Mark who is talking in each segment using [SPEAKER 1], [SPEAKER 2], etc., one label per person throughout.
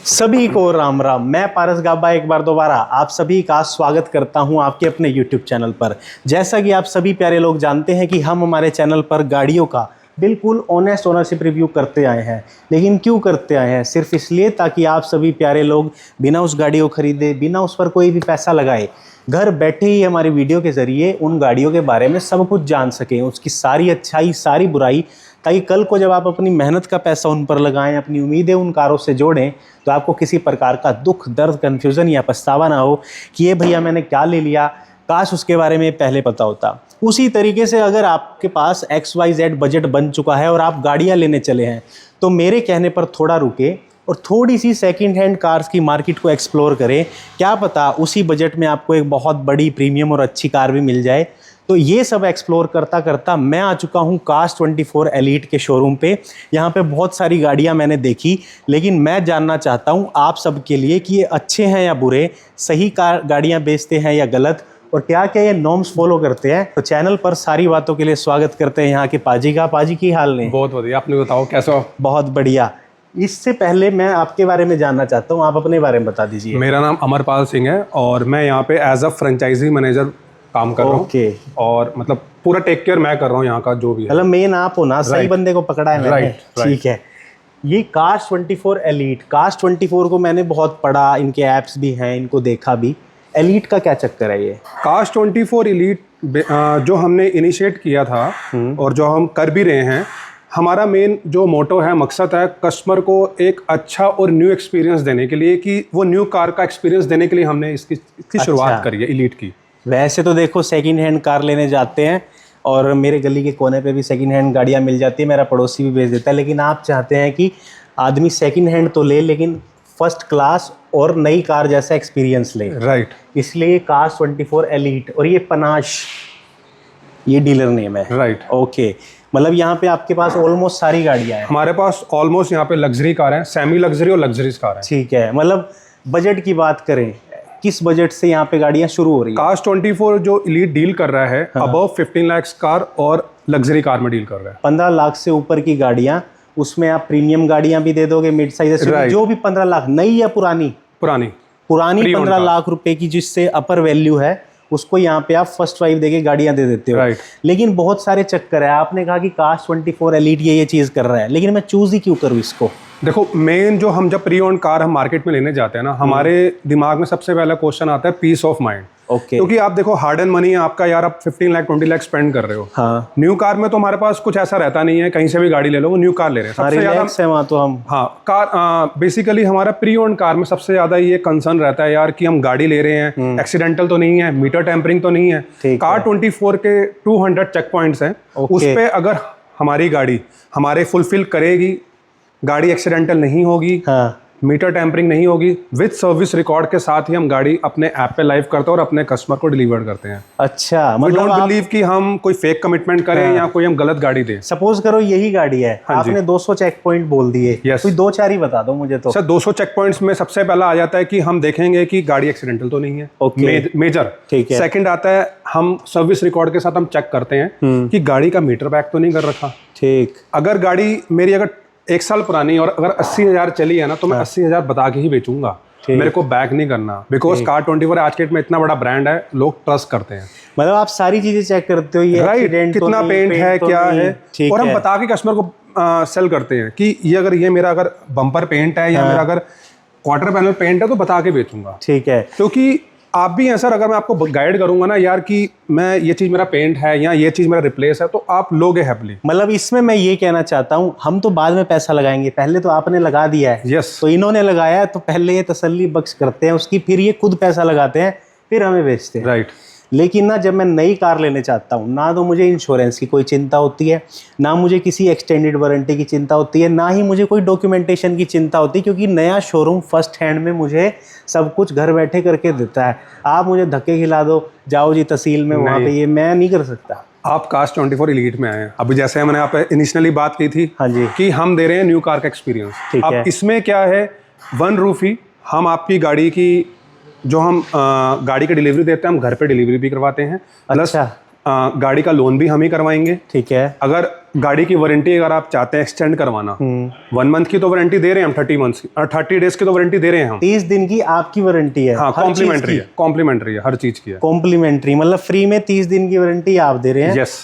[SPEAKER 1] सभी को राम राम। मैं पारस गाबा एक बार दोबारा आप सभी का स्वागत करता हूं आपके अपने YouTube चैनल पर। जैसा कि आप सभी प्यारे लोग जानते हैं कि हम हमारे चैनल पर गाड़ियों का बिल्कुल ऑनेस्ट ओनरशिप रिव्यू करते आए हैं। लेकिन क्यों करते आए हैं? सिर्फ इसलिए ताकि आप सभी प्यारे लोग बिना उस गाड़ी को खरीदे, बिना उस पर कोई भी पैसा लगाए, घर बैठे ही हमारी वीडियो के ज़रिए उन गाड़ियों के बारे में सब कुछ जान सकें, उसकी सारी अच्छाई, सारी बुराई, ताकि कल को जब आप अपनी मेहनत का पैसा उन पर लगाएं, अपनी उम्मीदें उन कारों से जोड़ें, तो आपको किसी प्रकार का दुख, दर्द, कन्फ्यूज़न या पछतावा ना हो कि ये भैया मैंने क्या ले लिया, काश उसके बारे में पहले पता होता। उसी तरीके से अगर आपके पास XYZ बजट बन चुका है और आप गाड़ियाँ लेने चले हैं, तो मेरे कहने पर थोड़ा रुके और थोड़ी सी सेकंड हैंड कार्स की मार्केट को एक्सप्लोर करें। क्या पता उसी बजट में आपको एक बहुत बड़ी प्रीमियम और अच्छी कार भी मिल जाए। तो ये सब एक्सप्लोर करता करता मैं आ चुका हूँ Cars24 एलीट के शोरूम पे। यहाँ पे बहुत सारी गाड़ियाँ मैंने देखी, लेकिन मैं जानना चाहता हूँ आप सब के लिए कि ये अच्छे हैं या बुरे, सही कार गाड़ियाँ बेचते हैं या गलत, और क्या क्या ये नॉर्म्स फॉलो करते हैं। तो चैनल पर सारी बातों के लिए स्वागत करते हैं यहाँ के पाजी का। पाजी की हाल नहीं?
[SPEAKER 2] बहुत बढ़िया, आपने बताओ कैसे हो?
[SPEAKER 1] बहुत बढ़िया। इससे पहले मैं आपके बारे में जानना चाहता हूँ, आप अपने बारे में बता दीजिए।
[SPEAKER 2] मेरा नाम अमरपाल सिंह है और मैं यहाँ पे एज अ फ्रेंचाइजी मैनेजर काम कर रहा हूँ। और मतलब पूरा टेक केयर मैं कर रहा हूँ यहाँ का, जो भी है।
[SPEAKER 1] मतलब मेन आप हो ना, सही बंदे को पकड़ा है मैंने। ठीक है। ये Cars24 एलीट, Cars24 को मैंने बहुत पढ़ा, इनके ऐप्स भी हैं, इनको देखा भी। एलीट का क्या चक्कर है ये?
[SPEAKER 2] Cars24 एलीट जो हमने इनिशिएट किया था और जो हम कर भी रहे हैं, हमारा मेन जो मोटो है, मकसद है कस्टमर को एक अच्छा और न्यू एक्सपीरियंस देने के लिए, कि वो न्यू कार का एक्सपीरियंस देने के लिए हमने इसकी शुरुआत करी है एलीट की।
[SPEAKER 1] वैसे तो देखो, सेकंड हैंड कार लेने जाते हैं और मेरे गली के कोने पे भी सेकंड हैंड गाड़ियाँ मिल जाती है, मेरा पड़ोसी भी बेच देता है। लेकिन आप चाहते हैं कि आदमी सेकंड हैंड तो ले, लेकिन फर्स्ट क्लास और नई कार जैसा एक्सपीरियंस ले।
[SPEAKER 2] राइट।
[SPEAKER 1] इसलिए Cars24 एलीट। और ये पनाश, ये डीलर नेम है।
[SPEAKER 2] राइट।
[SPEAKER 1] ओके, मतलब यहाँ पे आपके पास ऑलमोस्ट सारी गाड़ियाँ हैं?
[SPEAKER 2] हमारे पास ऑलमोस्ट यहाँ पे लग्जरी कार है, सेमी लग्जरी और लग्जरीज कार है।
[SPEAKER 1] ठीक है। मतलब बजट की बात करें, किस बजट से यहाँ पे गाड़ियाँ शुरू हो रही है?
[SPEAKER 2] Cars24 जो एलीट डील कर रहा है, अबव 15 लाख कार और लग्जरी कार में डील कर रहा है।
[SPEAKER 1] 15 लाख से ऊपर की गाड़ियाँ, उसमें आप प्रीमियम गाड़ियाँ भी दे दोगे, मिड साइज, जो भी 15 लाख, नई या पुरानी? पुरानी 15 लाख रुपए की जिससे अपर वैल्यू है, उसको यहाँ पे आप फर्स्ट ड्राइव देके गाड़ियाँ दे देते हो।
[SPEAKER 2] राइट।
[SPEAKER 1] लेकिन बहुत सारे चक्कर है। आपने कहा कि Cars24 एलीट ये चीज़ कर रहा है, लेकिन मैं चूज ही क्यों करूँ इसको? देखो,
[SPEAKER 2] मेन जो हम जब प्री ओन्ड कार हम मार्केट में लेने जाते हैं ना, हमारे दिमाग में सबसे पहला क्वेश्चन आता है पीस ऑफ माइंड।
[SPEAKER 1] ओके।
[SPEAKER 2] क्योंकि आप देखो, हार्ड एंड मनी है आपका यार, आप 15 लाख 20 लाख स्पेंड कर रहे हो।
[SPEAKER 1] हाँ।
[SPEAKER 2] न्यू कार में तो हमारे पास कुछ ऐसा रहता नहीं है, कहीं से भी गाड़ी ले लो, वो न्यू कार ले रहे हैं। सबसे ज्यादा
[SPEAKER 1] है वहाँ तो हम,
[SPEAKER 2] हाँ, कार बेसिकली हमारा प्री ओन्ड कार में सबसे ज्यादा ये कंसर्न रहता है यार कि हम गाड़ी ले रहे हैं, एक्सीडेंटल तो नहीं है, मीटर टेम्परिंग तो नहीं है। Car24 के 200 चेक पॉइंट्स हैं, उस पे अगर हमारी गाड़ी हमारे फुलफिल करेगी, गाड़ी एक्सीडेंटल नहीं होगी, हाँ, मीटर टेम्परिंग नहीं होगी, विद सर्विस रिकॉर्ड के साथ ही हम गाड़ी अपने ऐप पे लाइव करते हैं और अपने कस्टमर को डिलीवर करते हैं।
[SPEAKER 1] अच्छा,
[SPEAKER 2] मतलब डोंट बिलीव कि हम कोई फेक कमिटमेंट करें, हाँ, या कोई हम गलत गाड़ी दें।
[SPEAKER 1] सपोज करो यही गाड़ी है, हाँ, आपने 200 चेक पॉइंट बोल दिए, कोई 2-4 ही बता दो मुझे। तो
[SPEAKER 2] सर 200 चेक पॉइंट्स में सबसे पहला आ जाता है कि हम देखेंगे कि गाड़ी एक्सीडेंटल तो नहीं है, मेजर। ठीक है। सेकंड आता है हम सर्विस रिकॉर्ड के साथ हम चेक करते हैं कि गाड़ी का मीटर बैक तो नहीं कर रखा। ठीक। अगर गाड़ी मेरी अगर 1 साल पुरानी और अगर 80,000 चली है ना, तो मैं 80,000 बता के ही बेचूंगा, मेरे को बैक नहीं करना। बिकॉज Car24 आज के डेट में इतना बड़ा ब्रांड है, लोग ट्रस्ट करते हैं।
[SPEAKER 1] मतलब आप सारी चीजें चेक करते हो, ये
[SPEAKER 2] राइट, कितना पेंट है, क्या है, और हम बता के कस्टमर को सेल करते हैं कि ये अगर ये मेरा अगर बम्पर पेंट है या मेरा अगर क्वार्टर पैनल पेंट है तो बता के बेचूंगा। ठीक है। क्योंकि आप भी हैं सर, अगर मैं आपको गाइड करूंगा ना यार कि मैं ये चीज़ मेरा पेंट है या ये चीज़ मेरा रिप्लेस है, तो आप लोगे हैप्पली।
[SPEAKER 1] मतलब इसमें मैं ये कहना चाहता हूँ, हम तो बाद में पैसा लगाएंगे, पहले तो आपने लगा दिया है।
[SPEAKER 2] यस।
[SPEAKER 1] तो इन्होंने लगाया है, तो पहले ये तसल्ली बख्श करते हैं उसकी, फिर ये खुद पैसा लगाते हैं, फिर हमें बेचते हैं।
[SPEAKER 2] राइट।
[SPEAKER 1] लेकिन ना, जब मैं नई कार लेने चाहता हूँ ना, तो मुझे इंश्योरेंस की कोई चिंता होती है, ना मुझे किसी एक्सटेंडेड वारंटी की चिंता होती है, ना ही मुझे कोई डॉक्यूमेंटेशन की चिंता होती, क्योंकि नया शोरूम फर्स्ट हैंड में मुझे सब कुछ घर बैठे करके देता है। आप मुझे धक्के खिला दो, जाओ जी तहसील में, वहाँ पे, ये मैं नहीं कर सकता।
[SPEAKER 2] आप Cars24 एलीट में आए हैं। अभी जैसे मैंने आप इनिशियली बात की थी,
[SPEAKER 1] हाँ जी,
[SPEAKER 2] कि हम दे रहे हैं न्यू कार का एक्सपीरियंस। अब इसमें क्या है, वन रूफ ही हम आपकी गाड़ी की, जो हम गाड़ी की डिलीवरी देते हैं, हम घर पे डिलीवरी भी करवाते हैं। प्लस गाड़ी का लोन भी हम ही करवाएंगे।
[SPEAKER 1] ठीक है।
[SPEAKER 2] अगर गाड़ी की वारंटी अगर आप चाहते हैं एक्सटेंड करवाना, 1 मंथ की तो वारंटी दे रहे हैं हम, 30 मंथ्स की और 30 डेज की तो वारंटी दे रहे हैं हम।
[SPEAKER 1] 30 दिन की आपकी वारंटी है?
[SPEAKER 2] हाँ, कॉम्प्लीमेंट्री है, कॉम्प्लीमेंट्री है, हर चीज की है
[SPEAKER 1] कॉम्प्लीमेंट्री, मतलब फ्री में 30 दिन की वारंटी आप दे रहे हैं।
[SPEAKER 2] यस।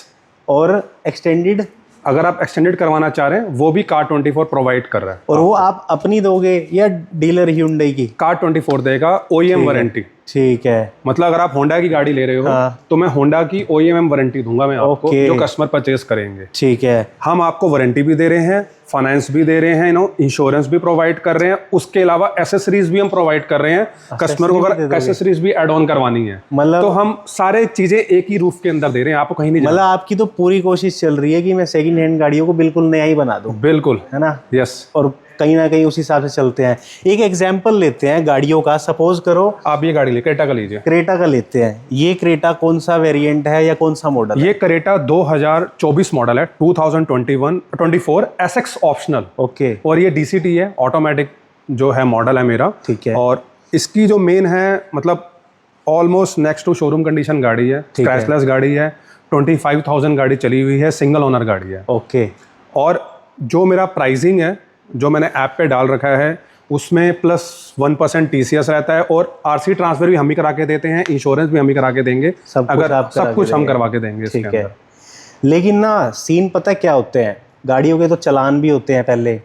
[SPEAKER 1] और एक्सटेंडेड,
[SPEAKER 2] अगर आप एक्सटेंडेड करवाना चाह रहे हैं वो भी कार24 प्रोवाइड कर रहा है।
[SPEAKER 1] और वो आप अपनी दोगे या डीलर Hyundai की?
[SPEAKER 2] कार24 देगा OEM वारंटी।
[SPEAKER 1] ठीक है।
[SPEAKER 2] मतलब अगर आप होंडा की गाड़ी ले रहे हो तो मैं होंडा की OEM वारंटी दूंगा मैं आपको, जो कस्टमर परचेज करेंगे।
[SPEAKER 1] ठीक है।
[SPEAKER 2] हम आपको वारंटी भी दे रहे हैं, फाइनेंस भी दे रहे हैं, इंश्योरेंस भी प्रोवाइड कर रहे हैं, उसके अलावा एसेसरीज भी हम प्रोवाइड कर रहे हैं। कस्टमर को अगर एसेसरीज भी ऐड ऑन करवानी है
[SPEAKER 1] मतलब
[SPEAKER 2] तो हम सारे चीजें एक ही रूफ के अंदर दे रहे हैं, आपको कहीं नहीं
[SPEAKER 1] मतलब आपकी तो पूरी कोशिश चल रही है कि मैं सेकंड हैंड गाड़ियों को बिल्कुल नया ही बना दूं।
[SPEAKER 2] बिल्कुल,
[SPEAKER 1] है ना?
[SPEAKER 2] यस।
[SPEAKER 1] और कहीं ना कहीं उस हिसाब से चलते हैं। एक एग्जांपल लेते हैं गाड़ियों का। सपोज करो
[SPEAKER 2] आप ये गाड़ी ले, क्रेटा का लीजिए।
[SPEAKER 1] क्रेटा का लेते हैं। ये क्रेटा कौन सा वेरिएंट है या कौन सा मॉडल?
[SPEAKER 2] ये क्रेटा 2024 मॉडल है, 2024 SX ऑप्शनल।
[SPEAKER 1] ओके।
[SPEAKER 2] और ये DCT है, ऑटोमेटिक जो है मॉडल है मेरा।
[SPEAKER 1] ठीक है।
[SPEAKER 2] और इसकी जो मेन है, मतलब almost next to showroom condition गाड़ी है, स्क्रैचलेस गाड़ी है, 25,000 गाड़ी चली हुई है, सिंगल ओनर गाड़ी है।
[SPEAKER 1] ओके।
[SPEAKER 2] और जो मेरा प्राइसिंग है जो मैंने ऐप पे डाल रखा है उसमें +1% TCS रहता है, और RC ट्रांसफर भी हम ही करा के देते हैं, इंश्योरेंस भी हम ही करा के देंगे, सब कुछ हम करवा के देंगे इसके अंदर।
[SPEAKER 1] लेकिन ना सीन पता क्या होते हैं, गाड़ियों के तो चालान भी होते हैं पहले,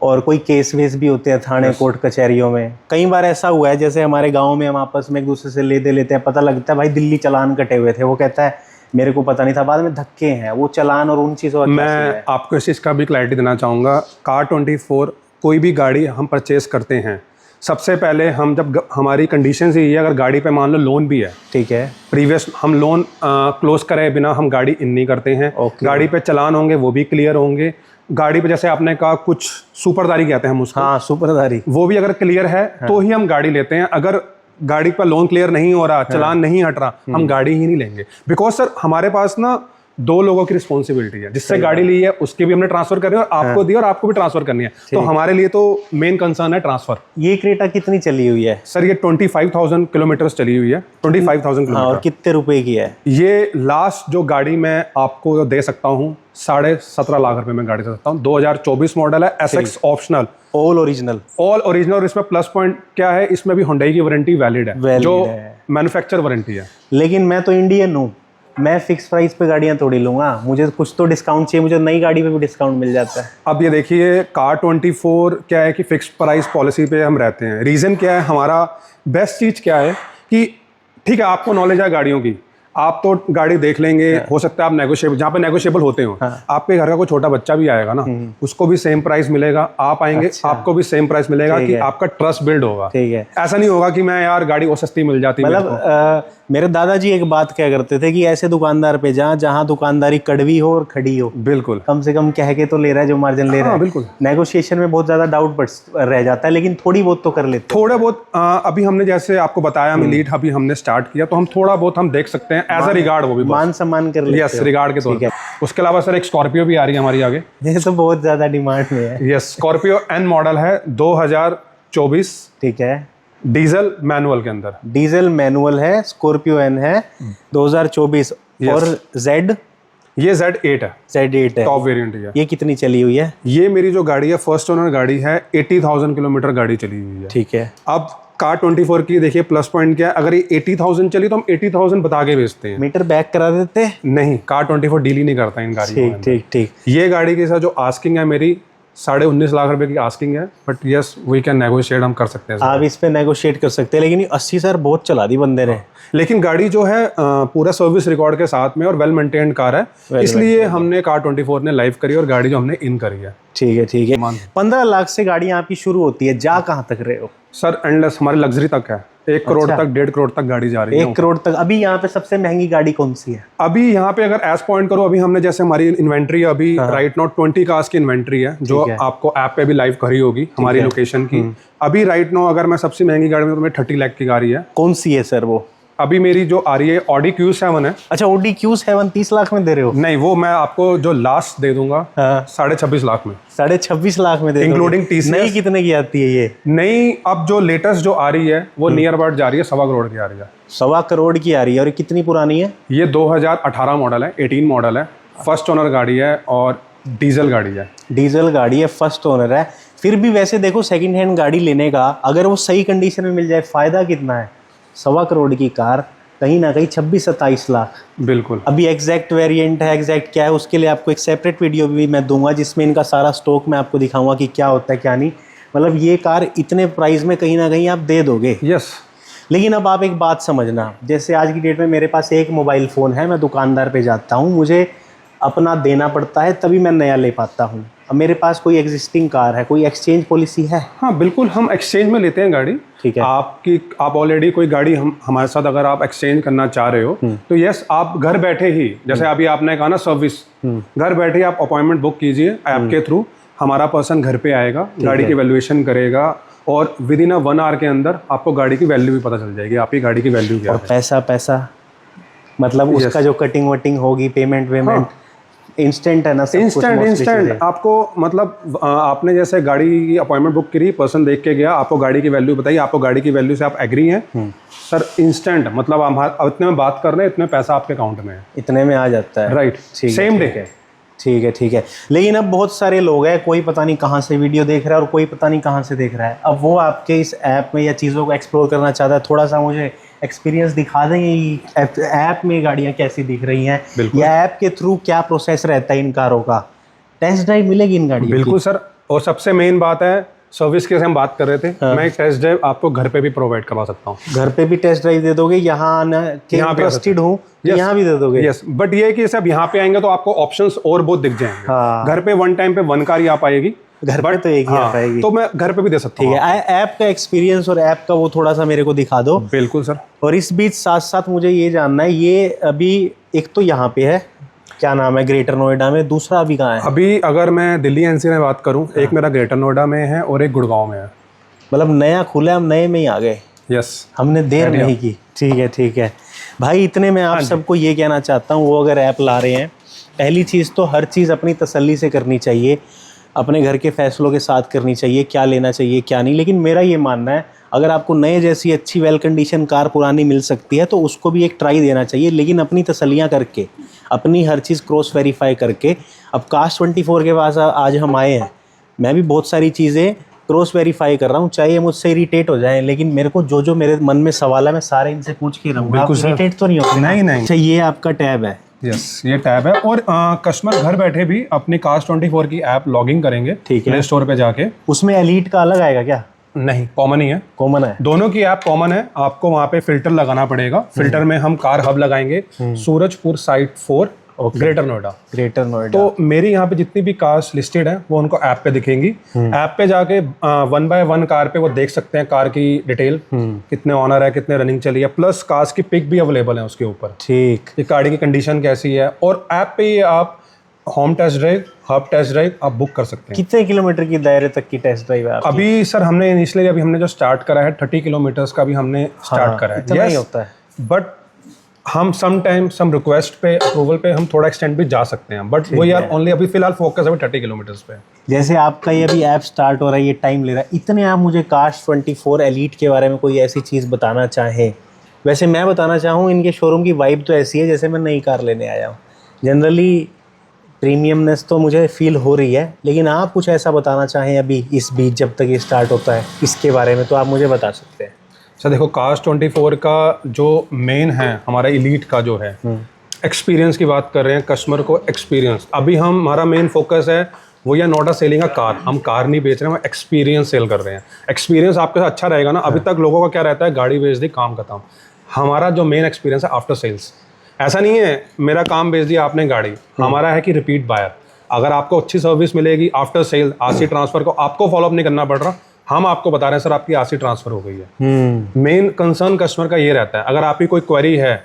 [SPEAKER 1] और कोई केस वेस भी होते हैं थाने कोर्ट कचहरियों में। कई बार ऐसा हुआ है, जैसे हमारे गांव में हम आपस में एक दूसरे से लेते लेते हैं, पता लगता है भाई दिल्ली चालान कटे हुए थे, वो कहता है मेरे को पता नहीं था, बाद में धक्के हैं वो चालान और उन चीज़ों।
[SPEAKER 2] मैं आपको इस चीज़ का भी क्लैरिटी देना चाहूँगा। कार24 कोई भी गाड़ी हम परचेज करते हैं, सबसे पहले हम जब हमारी कंडीशन ही है, अगर गाड़ी पे मान लो लोन भी है, ठीक है, प्रीवियस हम लोन क्लोज करे बिना हम गाड़ी इन नहीं करते हैं। गाड़ी पे चालान होंगे वो भी क्लियर होंगे। गाड़ी पे जैसे आपने कहा कुछ सुपरदारी कहते हैं हम उसको,
[SPEAKER 1] हाँ सुपरदारी,
[SPEAKER 2] वो भी अगर क्लियर है तो ही हम गाड़ी लेते हैं। अगर गाड़ी पर लोन क्लियर नहीं हो रहा, चालान नहीं हट रहा, हम गाड़ी ही नहीं लेंगे। बिकॉज सर हमारे पास ना 2 लोगों की रिस्पॉन्सिबिलिटी है, जिससे गाड़ी ली है उसकी भी हमने ट्रांसफर करनी है, और आपको दी और आपको भी ट्रांसफर करनी है, तो हमारे लिए तो मेन कंसर्न है ट्रांसफर।
[SPEAKER 1] ये क्रेटा कितनी चली हुई है
[SPEAKER 2] सर? ये 25,000 किलोमीटर चली हुई है, 25,000 किलोमीटर।
[SPEAKER 1] और कितने रुपए की है
[SPEAKER 2] ये? लास्ट जो गाड़ी मैं आपको दे सकता हूँ 17.5 लाख रुपए में गाड़ी दे सकता हूँ। 2024 मॉडल है, SX optional,
[SPEAKER 1] all original.
[SPEAKER 2] All original. और इसमें प्लस पॉइंट क्या है, इसमें भी Hyundai की वारंटी वैलिड है, जो मैन्युफैक्चर वारंटी है।
[SPEAKER 1] लेकिन मैं तो इंडियन हूँ, मैं फिक्स प्राइस पे गाड़ियाँ थोड़ी लूंगा, मुझे कुछ तो डिस्काउंट चाहिए, मुझे नई गाड़ी पे भी डिस्काउंट मिल जाता है।
[SPEAKER 2] अब ये देखिए कार24 क्या है कि फिक्स प्राइस पॉलिसी पे हम रहते हैं। रीज़न क्या है, हमारा बेस्ट चीज़ क्या है कि ठीक है आपको नॉलेज है गाड़ियों की, आप तो गाड़ी देख लेंगे, हो सकता है आप नेगोशिएबल, जहाँ पे नेगोशिएबल होते हो, आपके घर का कोई छोटा बच्चा भी आएगा ना, उसको भी सेम प्राइस मिलेगा, आप आएंगे आपको भी सेम प्राइस मिलेगा, कि आपका ट्रस्ट बिल्ड होगा। ठीक है, ऐसा नहीं होगा कि मैं यार गाड़ी वो सस्ती मिल जाती।
[SPEAKER 1] मतलब मेरे दादाजी एक बात क्या करते थे कि ऐसे दुकानदार पे जहाँ दुकानदारी कड़वी हो और खड़ी हो,
[SPEAKER 2] बिल्कुल,
[SPEAKER 1] कम से कम कह के तो ले रहा है जो मार्जिन ले रहा है।
[SPEAKER 2] बिल्कुल,
[SPEAKER 1] नेगोशिएशन में बहुत ज्यादा डाउट रह जाता है, लेकिन थोड़ी बहुत तो कर लेते,
[SPEAKER 2] थोड़ा बहुत। अभी हमने जैसे आपको बताया लीड अभी हमने स्टार्ट किया, तो हम थोड़ा बहुत हम देख सकते हैं एज अ रिगार्ड, वो भी
[SPEAKER 1] मान सम्मान कर लेते।
[SPEAKER 2] यस, रिगार्ड के तौर पे। उसके अलावा सर एक स्कॉर्पियो भी आ रही है हमारी आगे,
[SPEAKER 1] ये तो बहुत ज्यादा डिमांड में है।
[SPEAKER 2] यस, स्कॉर्पियो N मॉडल है 2024,
[SPEAKER 1] ठीक है,
[SPEAKER 2] डीजल मैनुअल के अंदर,
[SPEAKER 1] डीजल मैनुअल है, स्कॉर्पियो N है 2024। और Z? ये Z8 है, Z8 है,
[SPEAKER 2] टॉप वेरिएंट है।
[SPEAKER 1] ये कितनी चली हुई है?
[SPEAKER 2] ये मेरी जो गाड़ी है फर्स्ट ओनर गाड़ी है, 80,000 किलोमीटर गाड़ी चली हुई है।
[SPEAKER 1] ठीक है। अब
[SPEAKER 2] कार24 की देखिए प्लस पॉइंट क्या है, अगर ये 80,000 चली तो हम 80,000 बता के बेचते हैं।
[SPEAKER 1] मीटर बैक करा देते?
[SPEAKER 2] नहीं, कार24 डील ही नहीं करता इन गाड़ियों में।
[SPEAKER 1] ठीक ठीक।
[SPEAKER 2] ये गाड़ी के साथ जो आस्किंग है मेरी 19.5 लाख रुपए की आस्किंग है, but yes we can negotiate, हम कर सकते हैं।
[SPEAKER 1] आप इस पे नेगोशिएट कर सकते हैं, लेकिन 80 सर बहुत चला दी बंदे ने।
[SPEAKER 2] लेकिन गाड़ी जो है पूरा सर्विस रिकॉर्ड के साथ में और वेल मेंटेन्ड कार है, इसलिए हमने कार24 ने लाइव करी और गाड़ी जो हमने इन करी है।
[SPEAKER 1] ठीक है ठीक है। 15 लाख से गाड़ियाँ आपकी शुरू होती है, जा कहाँ तक रहे हो?
[SPEAKER 2] सर एंडलेस, हमारे लग्जरी तक है, 1 करोड़ तक, 1.5 करोड़ तक गाड़ी जा रही है।
[SPEAKER 1] 1 करोड़ तक। अभी यहाँ पे सबसे महंगी गाड़ी कौन सी है?
[SPEAKER 2] अभी यहाँ पे अगर एज पॉइंट करो, अभी हमने जैसे हमारी इन्वेंट्री अभी राइट नाउ 20 कार्स की इन्वेंट्री है, जो आपको ऐप पे भी लाइव करी होगी हमारी लोकेशन की। अभी राइट नाउ अगर मैं सबसे महंगी गाड़ी में, तो 30 लाख की गाड़ी है।
[SPEAKER 1] कौन सी है सर वो?
[SPEAKER 2] अभी मेरी जो आ रही है ऑडी Q7 है।
[SPEAKER 1] अच्छा, Audi Q7 30 लाख में दे रहे हो?
[SPEAKER 2] नहीं, वो मैं आपको जो लास्ट दे दूंगा
[SPEAKER 1] हाँ।
[SPEAKER 2] 26.5 लाख में।
[SPEAKER 1] 26.5 लाख में दे दोगे?
[SPEAKER 2] Including TCS।
[SPEAKER 1] नई कितने की आती है ये?
[SPEAKER 2] नई अब जो लेटेस्ट जो आ रही है वो नियर अबाउट जा रही है 1.25 करोड़ की आ रही है।
[SPEAKER 1] 1.25 करोड़ की आ रही है। और ये कितनी पुरानी है?
[SPEAKER 2] ये 2018 मॉडल है, 18 मॉडल है, फर्स्ट ओनर गाड़ी है और डीजल गाड़ी है।
[SPEAKER 1] डीजल गाड़ी है, फर्स्ट ओनर है। फिर भी वैसे देखो, सेकंड हैंड गाड़ी लेने का अगर वो सही कंडीशन में मिल जाए, फ़ायदा कितना है? 1.25 करोड़ की कार कहीं ना कहीं 26-27 लाख।
[SPEAKER 2] बिल्कुल।
[SPEAKER 1] अभी एग्जैक्ट वेरिएंट है, एग्जैक्ट क्या है, उसके लिए आपको एक सेपरेट वीडियो भी मैं दूंगा जिसमें इनका सारा स्टॉक मैं आपको दिखाऊंगा कि क्या होता है क्या नहीं। मतलब ये कार इतने प्राइस में कहीं ना कहीं आप दे दोगे।
[SPEAKER 2] यस।
[SPEAKER 1] लेकिन अब आप एक बात समझना, जैसे आज की डेट में मेरे पास एक मोबाइल फ़ोन है, मैं दुकानदार पे जाता हूँ, मुझे अपना देना पड़ता है तभी मैं नया ले पाता हूँ। अब मेरे पास कोई एग्जिस्टिंग कार है, कोई एक्सचेंज पॉलिसी है?
[SPEAKER 2] हाँ बिल्कुल, हम एक्सचेंज में लेते हैं गाड़ी।
[SPEAKER 1] ठीक है।
[SPEAKER 2] आप ऑलरेडी कोई गाड़ी हमारे साथ अगर आप एक्सचेंज करना चाह रहे हो तो यस, आप घर बैठे ही, जैसे अभी आपने कहा ना सर्विस, घर बैठे ही आप अपॉइंटमेंट बुक कीजिए ऐप के थ्रू, हमारा पर्सन घर पे आएगा, गाड़ी की वैल्यूएशन करेगा और विद इन 1 आवर के अंदर आपको गाड़ी की वैल्यू भी पता चल जाएगी, आपकी गाड़ी की वैल्यू क्या है।
[SPEAKER 1] पैसा मतलब उसका जो कटिंग वटिंग होगी, पेमेंट इंस्टेंट है ना?
[SPEAKER 2] इंस्टेंट आपको, मतलब आपने जैसे गाड़ी की अपॉइंटमेंट बुक करी, पर्सन देख के गया, आपको गाड़ी की वैल्यू बताइए, आपको गाड़ी की वैल्यू से आप एग्री हैं सर, इंस्टेंट, मतलब हम इतने में बात कर रहे हैं, इतने पैसा आपके अकाउंट में है,
[SPEAKER 1] इतने में आ जाता है।
[SPEAKER 2] Right, same day.
[SPEAKER 1] ठीक है। लेकिन अब बहुत सारे लोग हैं, कोई पता नहीं कहाँ से वीडियो देख रहा है और कोई पता नहीं कहाँ से देख रहा है। अब वो आपके इस ऐप में या चीज़ों को एक्सप्लोर करना चाहता है, थोड़ा सा मुझे एक्सपीरियंस दिखा देंगे ऐप में गाड़ियाँ कैसी दिख रही हैं, या ऐप के थ्रू क्या प्रोसेस रहता है इन कारों का? टेस्ट ड्राइव मिलेगी इन गाड़ियों की?
[SPEAKER 2] बिल्कुल सर, और सबसे मेन बात है सर्विस की, हम बात कर रहे थे। मैं एक टेस्ट ड्राइव आपको घर पे भी प्रोवाइड करवा सकता हूँ।
[SPEAKER 1] घर पे भी टेस्ट ड्राइव दे दोगे? यहाँ इंटरेस्टेड हूँ यहाँ भी दे दोगे?
[SPEAKER 2] यस, बट ये है कि सब यहाँ पे आएंगे तो आपको ऑप्शंस और बहुत दिख जाएंगे। घर पे वन टाइम पे 1 कार ही आ पाएगी,
[SPEAKER 1] घर पे तो एक ही आ पाएगी,
[SPEAKER 2] तो मैं घर पे भी दे सकता हूँ।
[SPEAKER 1] ठीक है, ऐप का एक्सपीरियंस और ऐप का वो थोड़ा सा मेरे को दिखा दो।
[SPEAKER 2] बिल्कुल सर।
[SPEAKER 1] और इस बीच साथ साथ मुझे ये जानना है, ये अभी एक तो यहाँ पे है, क्या नाम है, ग्रेटर नोएडा में, दूसरा अभी कहाँ है?
[SPEAKER 2] अभी अगर मैं दिल्ली एनसीआर में बात करूँ, एक मेरा ग्रेटर नोएडा में है और एक गुड़गांव में है।
[SPEAKER 1] मतलब नया खुला, हम नए में ही आ गए।
[SPEAKER 2] यस,
[SPEAKER 1] हमने देर नहीं की। ठीक है भाई, इतने में आप सबको ये कहना चाहता हूँ, वो अगर ऐप ला रहे हैं, पहली चीज़ तो हर चीज़ अपनी तसल्ली से करनी चाहिए, अपने घर के फैसलों के साथ करनी चाहिए, क्या लेना चाहिए क्या नहीं। लेकिन मेरा ये मानना है, अगर आपको नए जैसी अच्छी वेल कंडीशन कार पुरानी मिल सकती है तो उसको भी एक ट्राई देना चाहिए, लेकिन अपनी तसल्लियाँ करके, अपनी हर चीज़ क्रॉस वेरीफाई करके। अब कास्ट 24 के पास आज हम आए हैं, मैं भी बहुत सारी चीज़ें क्रॉस वेरीफाई कर रहा हूँ, चाहे ये मुझसे इरिटेट हो जाए, लेकिन मेरे को जो मेरे मन में सवाल है मैं सारे इनसे पूछ के रहूँगा। इरिटेट तो नहीं होगा? नहीं। अच्छा, ये आपका टैब है?
[SPEAKER 2] यस, ये टैब है, और कस्टमर घर बैठे भी अपनी कास्ट 24 की ऐप लॉगिन करेंगे, ठीक है, प्ले स्टोर पे जाके।
[SPEAKER 1] उसमें एलीट का अलग आएगा क्या?
[SPEAKER 2] नहीं, कॉमन ही है।
[SPEAKER 1] कॉमन है, दोनों
[SPEAKER 2] की ऐप कॉमन है। आपको वहाँ पे फिल्टर लगाना पड़ेगा, फिल्टर में हम कार हब लगाएंगे, सूरजपुर साइट 4, ग्रेटर नोएडा। तो मेरी यहाँ पे जितनी भी कार्स लिस्टेड है वो उनको ऐप पे दिखेंगी। ऐप पे जाके 1 बाय 1 कार पे वो देख सकते हैं कार की डिटेल, कितने ऑनर है, कितने रनिंग चली है, प्लस कार्स की पिक भी अवेलेबल है उसके ऊपर। ठीक, ये गाड़ी की कंडीशन कैसी है, और ऐप पे ही आप home test drive, hub test drive आप बुक कर सकते हैं।
[SPEAKER 1] कितने किलोमीटर की दायरे तक की टेस्ट ड्राइव है आपकी?
[SPEAKER 2] अभी सर हमने इनिशियली अभी हमने जो स्टार्ट करा है 30 किलोमीटर्स का भी हमने स्टार्ट करा है।
[SPEAKER 1] इतना ही होता है,
[SPEAKER 2] बट हम सम रिक्वेस्ट पे, अप्रूवल पे हम थोड़ा एक्सटेंड भी जा सकते हैं, बट वो यार ओनली अभी फिलहाल फोकस है 30 किलोमीटर्स पे।
[SPEAKER 1] जैसे आपका ये अभी ऐप स्टार्ट हो रहा है, ये टाइम ले रहा है, इतने आप मुझे कास्ट 24 एलीट के बारे में कोई ऐसी चीज़ बताना चाहें? वैसे मैं बताना चाहूँ, इनके शोरूम की वाइब तो ऐसी है जैसे मैं नई कार लेने आया हूँ। जनरली प्रीमियमनेस तो मुझे फील हो रही है, लेकिन आप कुछ ऐसा बताना चाहें अभी इस बीच जब तक ये स्टार्ट होता है इसके बारे में, तो आप मुझे बता सकते हैं।
[SPEAKER 2] सर देखो, कास्ट 24 का जो मेन है हमारा एलीट का जो है, एक्सपीरियंस की बात कर रहे हैं, कस्टमर को एक्सपीरियंस, अभी हमारा मेन फोकस है वो, या not a selling a car, हम कार नहीं बेच रहे हैं, हम एक्सपीरियंस सेल कर रहे हैं। एक्सपीरियंस आपके साथ अच्छा रहेगा ना, अभी तक लोगों का क्या रहता है, गाड़ी बेच दी काम खत्म। हमारा जो मेन एक्सपीरियंस है आफ्टर सेल्स, ऐसा नहीं है मेरा काम बेच दिया आपने गाड़ी, हमारा है कि रिपीट बायर। अगर आपको अच्छी सर्विस मिलेगी आफ्टर सेल, आरसी ट्रांसफर को आपको फॉलोअप नहीं करना पड़ रहा, हम आपको बता रहे हैं सर आपकी आरसी ट्रांसफर हो गई है। मेन कंसर्न कस्टमर का ये रहता है, अगर आपकी कोई क्वेरी है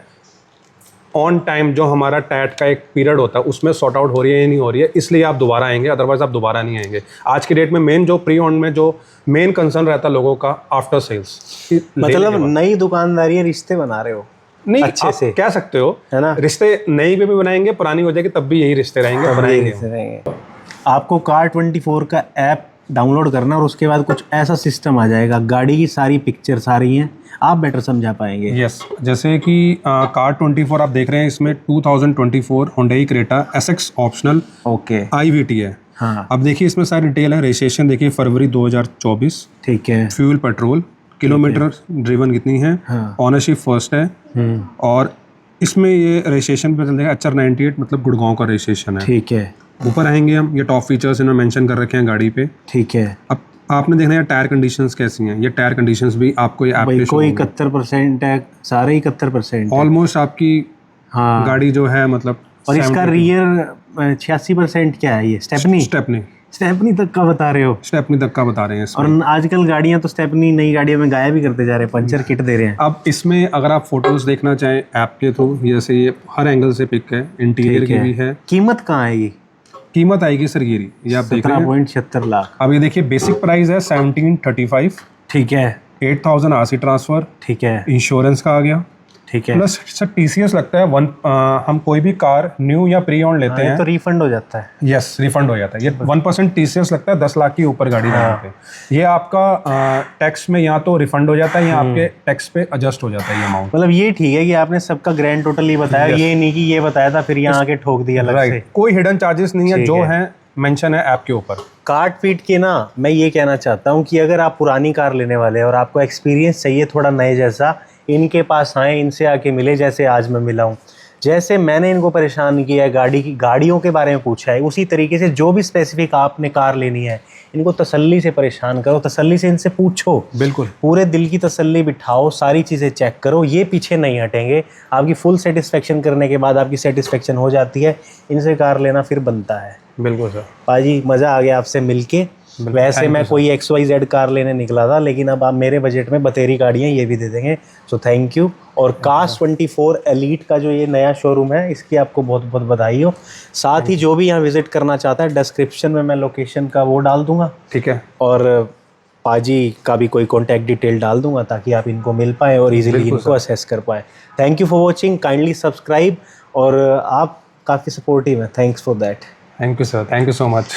[SPEAKER 2] ऑन टाइम, जो हमारा टैट का एक पीरियड होता है उसमें सॉर्ट आउट हो रही है या नहीं हो रही है, इसलिए आप दोबारा आएंगे, अदरवाइज आप दोबारा नहीं आएंगे। आज की डेट में मेन जो प्री ऑन में जो मेन कंसर्न रहता है लोगों का आफ्टर सेल्स।
[SPEAKER 1] मतलब नई दुकानदारी रिश्ते बना रहे हो?
[SPEAKER 2] नहीं
[SPEAKER 1] अच्छे
[SPEAKER 2] आप
[SPEAKER 1] से
[SPEAKER 2] कह सकते हो,
[SPEAKER 1] है ना।
[SPEAKER 2] रिश्ते नई पे भी बनाएंगे, पुरानी हो जाएगी तब भी यही रिश्ते रहेंगे, बनाएंगे।
[SPEAKER 1] आपको कार24 का ऐप डाउनलोड करना और उसके बाद कुछ ऐसा सिस्टम आ जाएगा, गाड़ी की सारी पिक्चर्स आ रही हैं, आप बेटर समझा पाएंगे।
[SPEAKER 2] यस, जैसे कि कार24 आप देख रहे हैं, इसमें 2024 Hyundai Creta SX optional
[SPEAKER 1] okay
[SPEAKER 2] IVT है।
[SPEAKER 1] हाँ
[SPEAKER 2] अब देखिए इसमें सारी डिटेल है, रजिस्ट्रेशन देखिए फरवरी 2024,
[SPEAKER 1] ठीक है।
[SPEAKER 2] फ्यूल पेट्रोल, किलोमीटर ड्रिवन कितनी है,
[SPEAKER 1] हाँ।
[SPEAKER 2] ऑनरशिप फर्स्ट है, और इसमें ये रजिस्ट्रेशन पे चल जाएगा HR 98, मतलब गुड़गांव का रजिस्ट्रेशन है।
[SPEAKER 1] ठीक है।
[SPEAKER 2] ऊपर आएंगे हम, ये टॉप फीचर्स इन्होंने मेंशन कर रखे हैं गाड़ी पे।
[SPEAKER 1] ठीक है।
[SPEAKER 2] अब आपने देखना है टायर कंडीशंस कैसी हैं, ये टायर कंडीशंस भी आपको ये ऐप
[SPEAKER 1] भाई
[SPEAKER 2] पे
[SPEAKER 1] कोई 71% है, सारे 71% है।
[SPEAKER 2] ऑलमोस्ट आपकी
[SPEAKER 1] हाँ
[SPEAKER 2] गाड़ी जो है मतलब।
[SPEAKER 1] और इसका रियर 86% क्या है, ये स्टेपनी स्टेपनी तक का बता रहे हो?
[SPEAKER 2] स्टेपनी तक का बता रहे हैं इसमें।
[SPEAKER 1] और आजकल गाड़ियां तो स्टेपनी नई गाड़ियों में गाया भी करते जा रहे हैं, पंचर किट दे रहे हैं।
[SPEAKER 2] अब इसमें अगर आप फोटोज देखना चाहें ऐप के थ्रू, जैसे ये हर एंगल से पिक है, इंटीरियर की भी है।
[SPEAKER 1] कीमत कहाँ है ये?
[SPEAKER 2] कीमत आएगी सर ये आप देख रहे हैं
[SPEAKER 1] 17.76 लाख।
[SPEAKER 2] अब ये देखिए बेसिक प्राइस है 1735,
[SPEAKER 1] ठीक है।
[SPEAKER 2] 8000 RC ट्रांसफर,
[SPEAKER 1] ठीक है।
[SPEAKER 2] इंश्योरेंस का आ गया,
[SPEAKER 1] ठीक है।
[SPEAKER 2] प्लस सर TCS लगता है हम कोई भी कार न्यू या प्री ऑन लेते हैं
[SPEAKER 1] तो रिफंड हो जाता है।
[SPEAKER 2] यस, रिफंड हो जाता है। ये 1% TCS लगता है 10 लाख के ऊपर गाड़ी लेने पे। ये आपका टैक्स में या तो रिफंड हो जाता है या आपके टैक्स पे एडजस्ट हो जाता है ये अमाउंट।
[SPEAKER 1] मतलब ये ठीक है कि आपने सबका ग्रैंड टोटल ही बताया, ये नहीं कि ये बताया था फिर यहाँ आके ठोक दिया अलग से।
[SPEAKER 2] कोई हिडन चार्जेस नहीं है, जो है मेंशन है ऐप के ऊपर।
[SPEAKER 1] कार्ट फीट के ना मैं ये कहना चाहता हूँ कि अगर आप पुरानी कार लेने वाले हैं और आपको एक्सपीरियंस चाहिए थोड़ा नए जैसा, इनके पास आए, इनसे आके मिले, जैसे आज मैं मिला हूँ। जैसे मैंने इनको परेशान किया है, गाड़ियों के बारे में पूछा है, उसी तरीके से जो भी स्पेसिफिक आपने कार लेनी है, इनको तसल्ली से परेशान करो, तसल्ली से इनसे पूछो,
[SPEAKER 2] बिल्कुल
[SPEAKER 1] पूरे दिल की तसल्ली बिठाओ, सारी चीज़ें चेक करो, ये पीछे नहीं हटेंगे। आपकी फुल सेटिस्फेक्शन करने के बाद आपकी सेटिस्फेक्शन हो जाती है, इनसे कार लेना फिर बनता है।
[SPEAKER 2] बिल्कुल सर।
[SPEAKER 1] पाजी मज़ा आ गया आपसे मिलके। वैसे मैं कोई XYZ कार लेने निकला था, लेकिन अब आप मेरे बजट में बतेरी गाड़ियाँ ये भी दे देंगे, सो थैंक यू। और कार24 एलीट का जो ये नया शोरूम है, इसकी आपको बहुत बहुत बधाई हो। साथ ही जो भी यहाँ विजिट करना चाहता है, डिस्क्रिप्शन में मैं लोकेशन का वो डाल दूंगा,
[SPEAKER 2] ठीक है,
[SPEAKER 1] और पाजी का भी कोई कॉन्टैक्ट डिटेल डाल दूंगा ताकि आप इनको मिल पाएँ और इजीली इनको असेस कर पाएँ। Thank you for watching, kindly subscribe, और आप काफ़ी सपोर्टिव हैं, thanks for that.
[SPEAKER 2] Thank you sir, thank you so much.